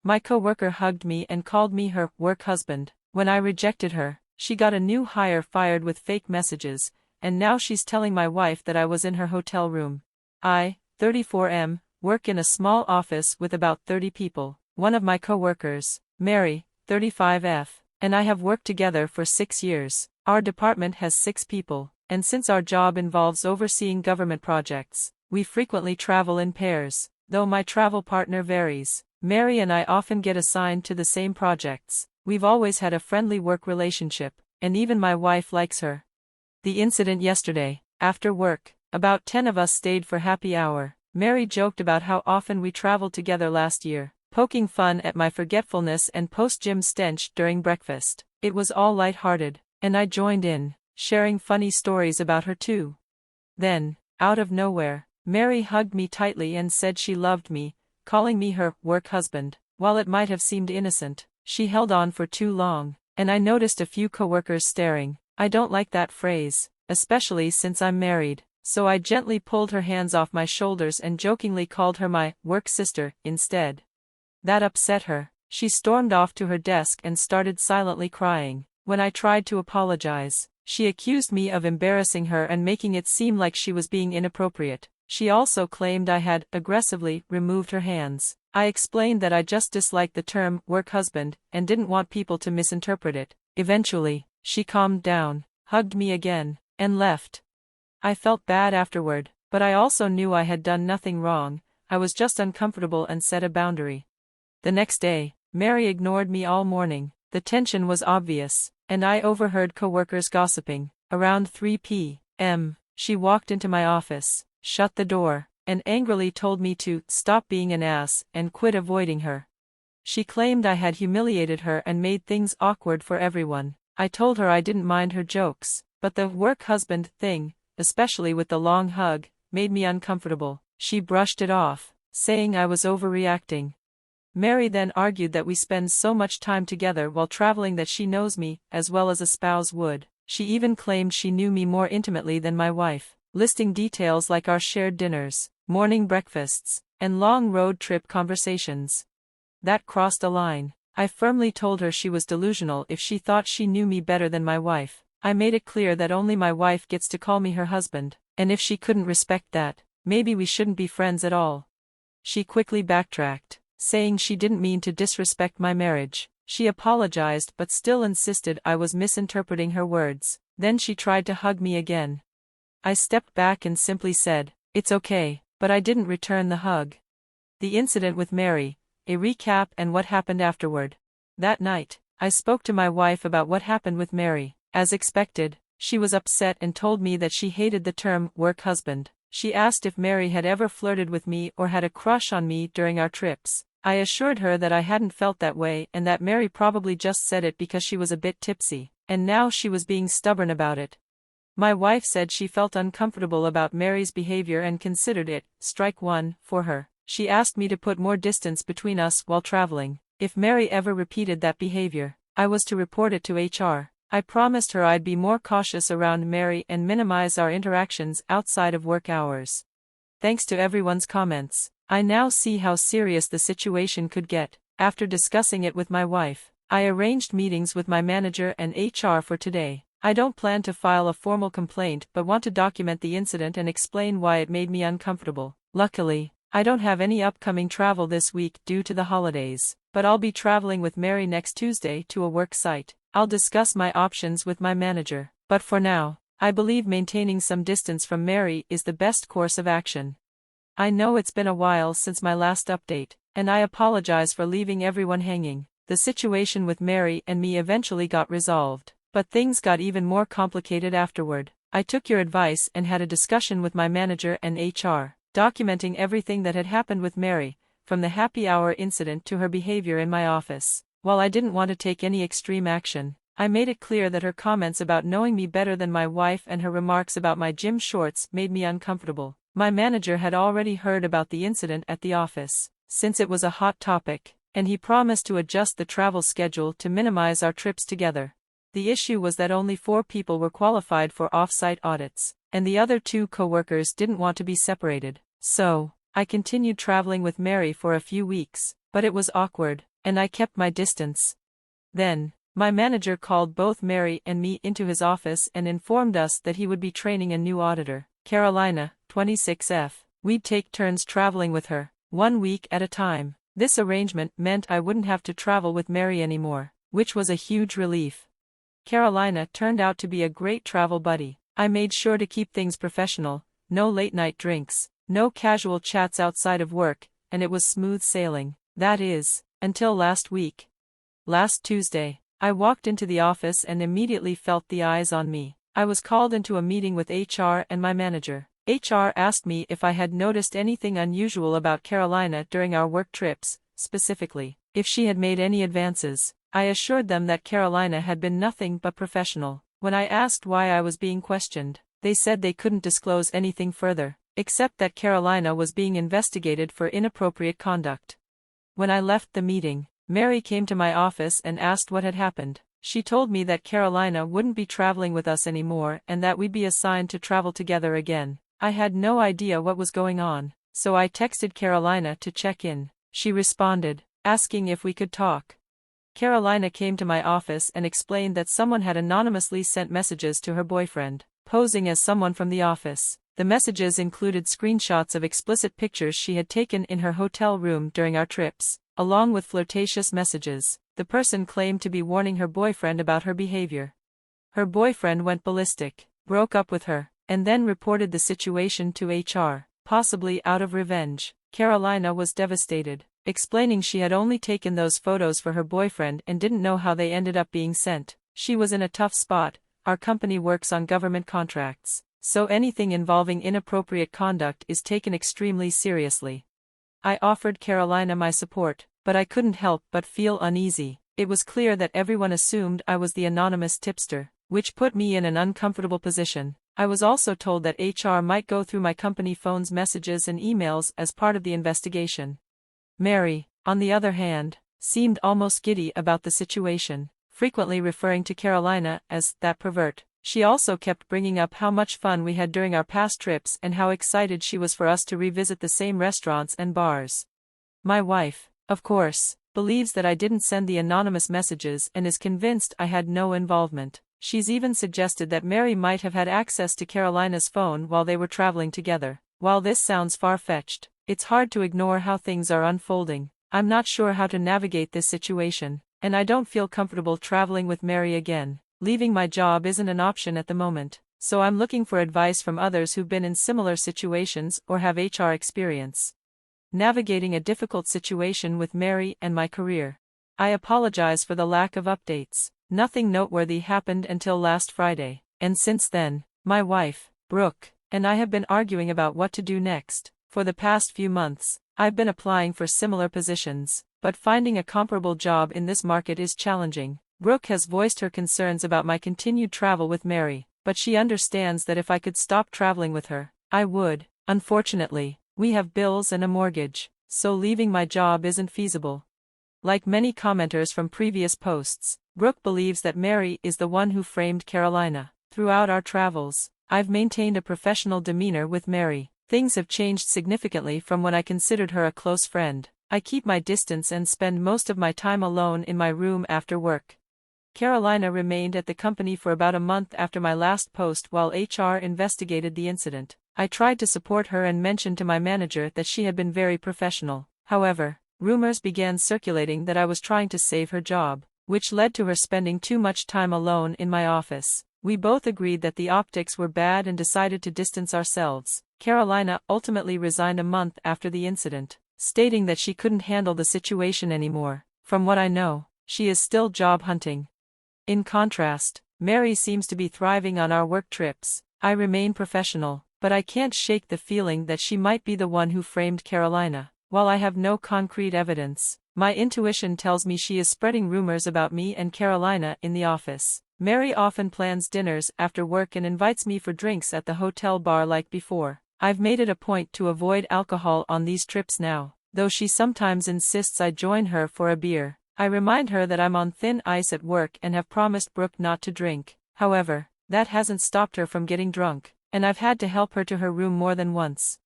My coworker hugged me and called me her work husband. When I rejected her, she got a new hire fired with fake messages, and now she's telling my wife that I was in her hotel room. I, 34M, work in a small office with about 30 people. One of my coworkers, Mary, 35F, and I have worked together for 6 years. Our department has 6 people, and since our job involves overseeing government projects, we frequently travel in pairs, though my travel partner varies. Mary and I often get assigned to the same projects. We've always had a friendly work relationship, and even my wife likes her. The incident yesterday, after work, about 10 of us stayed for happy hour. Mary joked about how often we traveled together last year, poking fun at my forgetfulness and post-gym stench during breakfast. It was all light-hearted, and I joined in, sharing funny stories about her too. Then, out of nowhere, Mary hugged me tightly and said she loved me, calling me her work husband. While it might have seemed innocent, she held on for too long, and I noticed a few coworkers staring. I don't like that phrase, especially since I'm married, so I gently pulled her hands off my shoulders and jokingly called her my work sister instead. That upset her. She stormed off to her desk and started silently crying. When I tried to apologize, she accused me of embarrassing her and making it seem like she was being inappropriate. She also claimed I had aggressively removed her hands. I explained that I just disliked the term work husband and didn't want people to misinterpret it. Eventually, she calmed down, hugged me again, and left. I felt bad afterward, but I also knew I had done nothing wrong. I was just uncomfortable and set a boundary. The next day, Mary ignored me all morning. The tension was obvious, and I overheard coworkers gossiping. Around 3 p.m., she walked into my office, shut the door, and angrily told me to stop being an ass and quit avoiding her. She claimed I had humiliated her and made things awkward for everyone. I told her I didn't mind her jokes, but the work husband thing, especially with the long hug, made me uncomfortable. She brushed it off, saying I was overreacting. Mary then argued that we spend so much time together while traveling that she knows me as well as a spouse would. She even claimed she knew me more intimately than my wife, listing details like our shared dinners, morning breakfasts, and long road trip conversations. That crossed a line. I firmly told her she was delusional if she thought she knew me better than my wife. I made it clear that only my wife gets to call me her husband, and if she couldn't respect that, maybe we shouldn't be friends at all. She quickly backtracked, saying she didn't mean to disrespect my marriage. She apologized but still insisted I was misinterpreting her words. Then she tried to hug me again. I stepped back and simply said, "It's okay," but I didn't return the hug. The incident with Mary, a recap and what happened afterward. That night, I spoke to my wife about what happened with Mary. As expected, she was upset and told me that she hated the term work husband. She asked if Mary had ever flirted with me or had a crush on me during our trips. I assured her that I hadn't felt that way and that Mary probably just said it because she was a bit tipsy, and now she was being stubborn about it. My wife said she felt uncomfortable about Mary's behavior and considered it strike one for her. She asked me to put more distance between us while traveling. If Mary ever repeated that behavior, I was to report it to HR. I promised her I'd be more cautious around Mary and minimize our interactions outside of work hours. Thanks to everyone's comments, I now see how serious the situation could get. After discussing it with my wife, I arranged meetings with my manager and HR for today. I don't plan to file a formal complaint but want to document the incident and explain why it made me uncomfortable. Luckily, I don't have any upcoming travel this week due to the holidays, but I'll be traveling with Mary next Tuesday to a work site. I'll discuss my options with my manager, but for now, I believe maintaining some distance from Mary is the best course of action. I know it's been a while since my last update, and I apologize for leaving everyone hanging. The situation with Mary and me eventually got resolved, but things got even more complicated afterward. I took your advice and had a discussion with my manager and HR, documenting everything that had happened with Mary, from the happy hour incident to her behavior in my office. While I didn't want to take any extreme action, I made it clear that her comments about knowing me better than my wife and her remarks about my gym shorts made me uncomfortable. My manager had already heard about the incident at the office, since it was a hot topic, and he promised to adjust the travel schedule to minimize our trips together. The issue was that only 4 people were qualified for off-site audits, and the other 2 coworkers didn't want to be separated. So, I continued traveling with Mary for a few weeks, but it was awkward. and I kept my distance. Then, my manager called both Mary and me into his office and informed us that he would be training a new auditor, Carolina, 26F. We'd take turns traveling with her, 1 week at a time. This arrangement meant I wouldn't have to travel with Mary anymore, which was a huge relief. Carolina turned out to be a great travel buddy. I made sure to keep things professional, no late-night drinks, no casual chats outside of work, and it was smooth sailing. That is, until last week. Last Tuesday, I walked into the office and immediately felt the eyes on me. I was called into a meeting with HR and my manager. HR asked me if I had noticed anything unusual about Carolina during our work trips, specifically, if she had made any advances. I assured them that Carolina had been nothing but professional. When I asked why I was being questioned, they said they couldn't disclose anything further, except that Carolina was being investigated for inappropriate conduct. When I left the meeting, Mary came to my office and asked what had happened. She told me that Carolina wouldn't be traveling with us anymore and that we'd be assigned to travel together again. I had no idea what was going on, so I texted Carolina to check in. She responded, asking if we could talk. Carolina came to my office and explained that someone had anonymously sent messages to her boyfriend, posing as someone from the office. The messages included screenshots of explicit pictures she had taken in her hotel room during our trips, along with flirtatious messages. The person claimed to be warning her boyfriend about her behavior. Her boyfriend went ballistic, broke up with her, and then reported the situation to HR, possibly out of revenge. Carolina was devastated, explaining she had only taken those photos for her boyfriend and didn't know how they ended up being sent. She was in a tough spot. Our company works on government contracts, so anything involving inappropriate conduct is taken extremely seriously. I offered Carolina my support, but I couldn't help but feel uneasy. It was clear that everyone assumed I was the anonymous tipster, which put me in an uncomfortable position. I was also told that HR might go through my company phone's messages and emails as part of the investigation. Mary, on the other hand, seemed almost giddy about the situation, frequently referring to Carolina as that pervert. She also kept bringing up how much fun we had during our past trips and how excited she was for us to revisit the same restaurants and bars. My wife, of course, believes that I didn't send the anonymous messages and is convinced I had no involvement. She's even suggested that Mary might have had access to Carolina's phone while they were traveling together. While this sounds far-fetched, it's hard to ignore how things are unfolding. I'm not sure how to navigate this situation, and I don't feel comfortable traveling with Mary again. Leaving my job isn't an option at the moment, so I'm looking for advice from others who've been in similar situations or have HR experience. Navigating a difficult situation with Mary and my career. I apologize for the lack of updates. Nothing noteworthy happened until last Friday, and since then, my wife, Brooke, and I have been arguing about what to do next. For the past few months, I've been applying for similar positions, but finding a comparable job in this market is challenging. Brooke has voiced her concerns about my continued travel with Mary, but she understands that if I could stop traveling with her, I would. Unfortunately, we have bills and a mortgage, so leaving my job isn't feasible. Like many commenters from previous posts, Brooke believes that Mary is the one who framed Carolina. Throughout our travels, I've maintained a professional demeanor with Mary. Things have changed significantly from when I considered her a close friend. I keep my distance and spend most of my time alone in my room after work. Carolina remained at the company for about a month after my last post while HR investigated the incident. I tried to support her and mentioned to my manager that she had been very professional. However, rumors began circulating that I was trying to save her job, which led to her spending too much time alone in my office. We both agreed that the optics were bad and decided to distance ourselves. Carolina ultimately resigned a month after the incident, stating that she couldn't handle the situation anymore. From what I know, she is still job hunting. In contrast, Mary seems to be thriving on our work trips. I remain professional, but I can't shake the feeling that she might be the one who framed Carolina. While I have no concrete evidence, my intuition tells me she is spreading rumors about me and Carolina in the office. Mary often plans dinners after work and invites me for drinks at the hotel bar like before. I've made it a point to avoid alcohol on these trips now, though she sometimes insists I join her for a beer. I remind her that I'm on thin ice at work and have promised Brooke not to drink. However, that hasn't stopped her from getting drunk, and I've had to help her to her room more than once.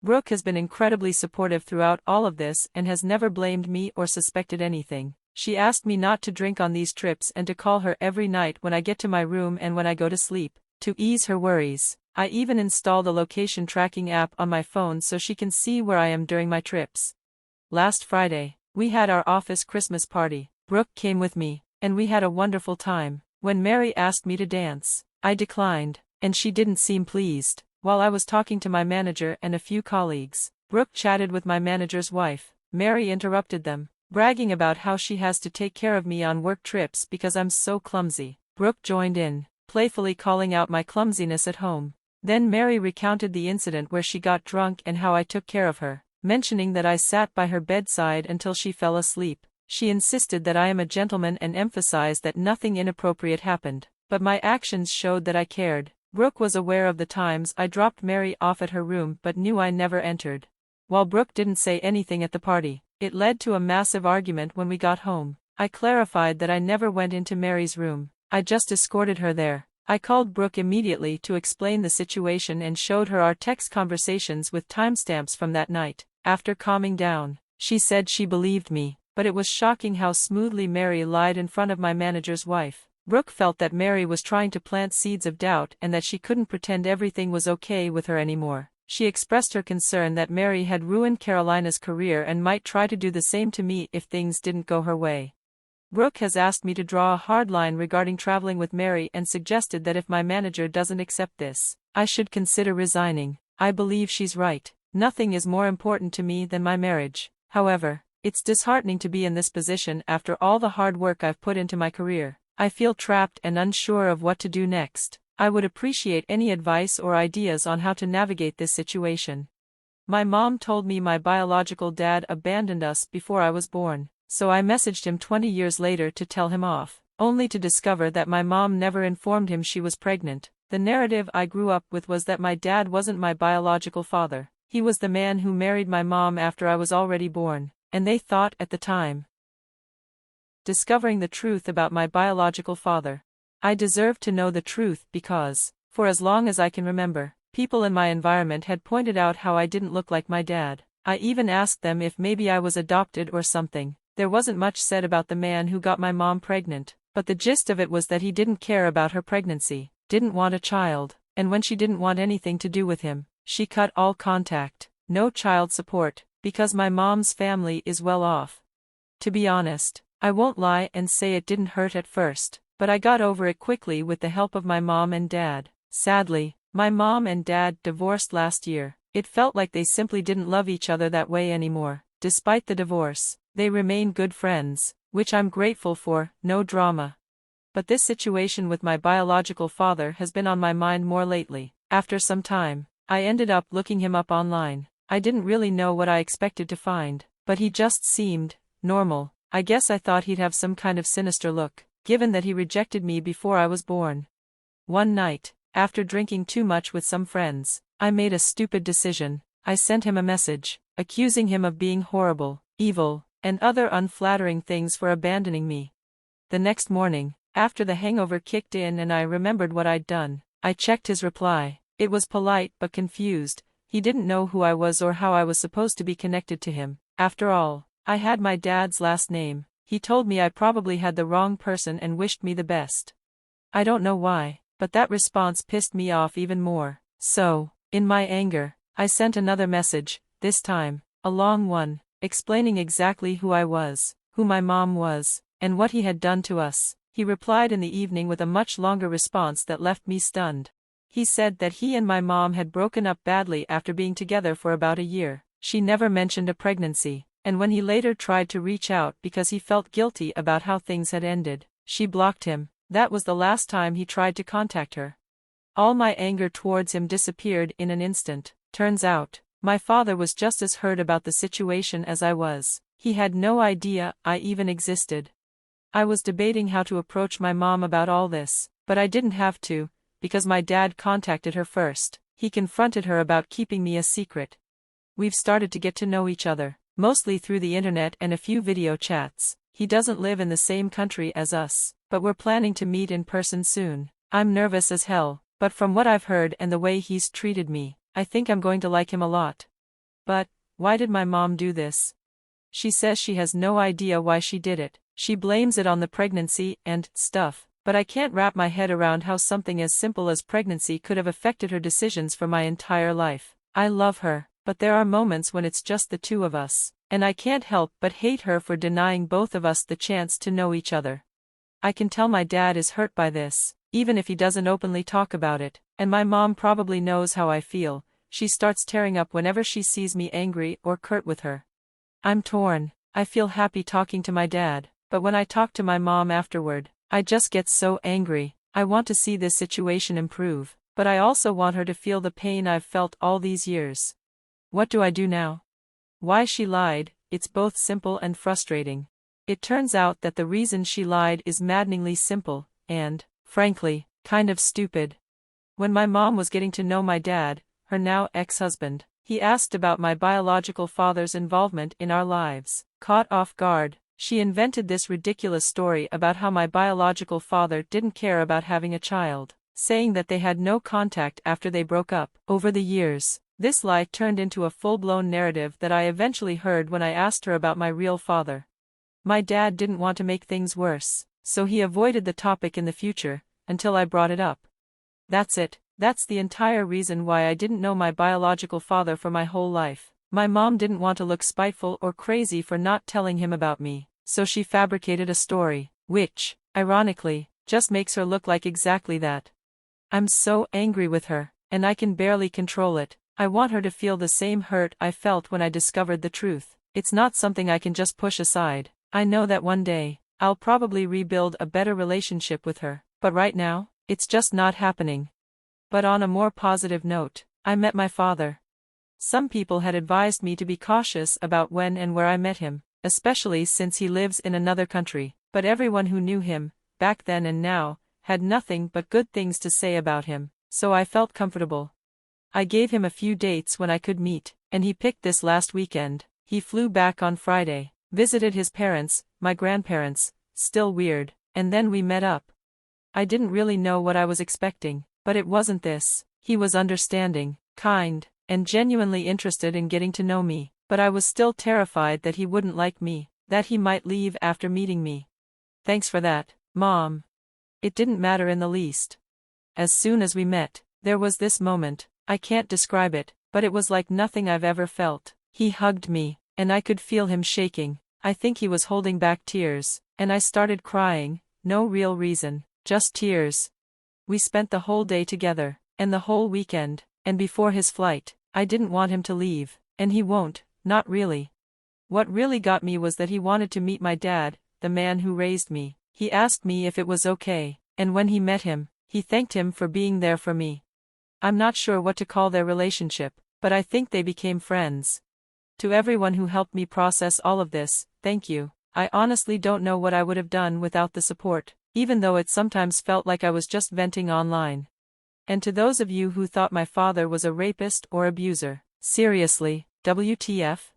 Brooke has been incredibly supportive throughout all of this and has never blamed me or suspected anything. She asked me not to drink on these trips and to call her every night when I get to my room and when I go to sleep, to ease her worries. I even installed a location tracking app on my phone so she can see where I am during my trips. Last Friday, we had our office Christmas party. Brooke came with me, and we had a wonderful time. When Mary asked me to dance, I declined, and she didn't seem pleased. While I was talking to my manager and a few colleagues, Brooke chatted with my manager's wife. Mary interrupted them, bragging about how she has to take care of me on work trips because I'm so clumsy. Brooke joined in, playfully calling out my clumsiness at home. Then Mary recounted the incident where she got drunk and how I took care of her, mentioning that I sat by her bedside until she fell asleep. She insisted that I am a gentleman and emphasized that nothing inappropriate happened, but my actions showed that I cared. Brooke was aware of the times I dropped Mary off at her room but knew I never entered. While Brooke didn't say anything at the party, it led to a massive argument when we got home. I clarified that I never went into Mary's room, I just escorted her there. I called Brooke immediately to explain the situation and showed her our text conversations with timestamps from that night. After calming down, she said she believed me, but it was shocking how smoothly Mary lied in front of my manager's wife. Brooke felt that Mary was trying to plant seeds of doubt and that she couldn't pretend everything was okay with her anymore. She expressed her concern that Mary had ruined Carolina's career and might try to do the same to me if things didn't go her way. Brooke has asked me to draw a hard line regarding traveling with Mary and suggested that if my manager doesn't accept this, I should consider resigning. I believe she's right. Nothing is more important to me than my marriage. However, it's disheartening to be in this position after all the hard work I've put into my career. I feel trapped and unsure of what to do next. I would appreciate any advice or ideas on how to navigate this situation. My mom told me my biological dad abandoned us before I was born, so I messaged him 20 years later to tell him off, only to discover that my mom never informed him she was pregnant. The narrative I grew up with was that my dad wasn't my biological father. He was the man who married my mom after I was already born, and they thought at the time. Discovering the truth about my biological father. I deserved to know the truth because, for as long as I can remember, people in my environment had pointed out how I didn't look like my dad. I even asked them if maybe I was adopted or something. There wasn't much said about the man who got my mom pregnant, but the gist of it was that he didn't care about her pregnancy, didn't want a child, and when she didn't want anything to do with him, she cut all contact. No child support, because my mom's family is well off. To be honest, I won't lie and say it didn't hurt at first, but I got over it quickly with the help of my mom and dad. Sadly, my mom and dad divorced last year. It felt like they simply didn't love each other that way anymore. Despite the divorce, they remain good friends, which I'm grateful for. No drama. But this situation with my biological father has been on my mind more lately. After some time, I ended up looking him up online. I didn't really know what I expected to find, but he just seemed normal. I guess I thought he'd have some kind of sinister look, given that he rejected me before I was born. One night, after drinking too much with some friends, I made a stupid decision. I sent him a message, accusing him of being horrible, evil, and other unflattering things for abandoning me. The next morning, after the hangover kicked in and I remembered what I'd done, I checked his reply. It was polite but confused. He didn't know who I was or how I was supposed to be connected to him. After all, I had my dad's last name. He told me I probably had the wrong person and wished me the best. I don't know why, but that response pissed me off even more. So, in my anger, I sent another message, this time, a long one, explaining exactly who I was, who my mom was, and what he had done to us. He replied in the evening with a much longer response that left me stunned. He said that he and my mom had broken up badly after being together for about a year. She never mentioned a pregnancy, and when he later tried to reach out because he felt guilty about how things had ended, she blocked him. That was the last time he tried to contact her. All my anger towards him disappeared in an instant. Turns out, my father was just as hurt about the situation as I was. He had no idea I even existed. I was debating how to approach my mom about all this, but I didn't have to, because my dad contacted her first. He confronted her about keeping me a secret. We've started to get to know each other, mostly through the internet and a few video chats. He doesn't live in the same country as us, but we're planning to meet in person soon. I'm nervous as hell, but from what I've heard and the way he's treated me, I think I'm going to like him a lot. But, why did my mom do this? She says she has no idea why she did it. She blames it on the pregnancy and stuff, but I can't wrap my head around how something as simple as pregnancy could have affected her decisions for my entire life. I love her, but there are moments when it's just the two of us, and I can't help but hate her for denying both of us the chance to know each other. I can tell my dad is hurt by this, even if he doesn't openly talk about it, and my mom probably knows how I feel. She starts tearing up whenever she sees me angry or curt with her. I'm torn. I feel happy talking to my dad, but when I talk to my mom afterward, I just get so angry. I want to see this situation improve, but I also want her to feel the pain I've felt all these years. What do I do now? Why she lied, it's both simple and frustrating. It turns out that the reason she lied is maddeningly simple, and, frankly, kind of stupid. When my mom was getting to know my dad, her now ex-husband, he asked about my biological father's involvement in our lives. Caught off guard, she invented this ridiculous story about how my biological father didn't care about having a child, saying that they had no contact after they broke up. Over the years, this lie turned into a full-blown narrative that I eventually heard when I asked her about my real father. My dad didn't want to make things worse, so he avoided the topic in the future, until I brought it up. That's it. That's the entire reason why I didn't know my biological father for my whole life. My mom didn't want to look spiteful or crazy for not telling him about me, so she fabricated a story, which, ironically, just makes her look like exactly that. I'm so angry with her, and I can barely control it. I want her to feel the same hurt I felt when I discovered the truth. It's not something I can just push aside. I know that one day, I'll probably rebuild a better relationship with her, but right now, it's just not happening. But on a more positive note, I met my father. Some people had advised me to be cautious about when and where I met him, especially since he lives in another country, but everyone who knew him, back then and now, had nothing but good things to say about him, so I felt comfortable. I gave him a few dates when I could meet, and he picked this last weekend. He flew back on Friday, visited his parents, my grandparents, still weird, and then we met up. I didn't really know what I was expecting, but it wasn't this. He was understanding, kind, and genuinely interested in getting to know me, but I was still terrified that he wouldn't like me, that he might leave after meeting me. Thanks for that, Mom. It didn't matter in the least. As soon as we met, there was this moment. I can't describe it, but it was like nothing I've ever felt. He hugged me, and I could feel him shaking. I think he was holding back tears, and I started crying. No real reason, just tears. We spent the whole day together, and the whole weekend, and before his flight, I didn't want him to leave, and he won't, not really. What really got me was that he wanted to meet my dad, the man who raised me. He asked me if it was okay, and when he met him, he thanked him for being there for me. I'm not sure what to call their relationship, but I think they became friends. To everyone who helped me process all of this, thank you. I honestly don't know what I would have done without the support, even though it sometimes felt like I was just venting online. And to those of you who thought my father was a rapist or abuser, seriously, WTF?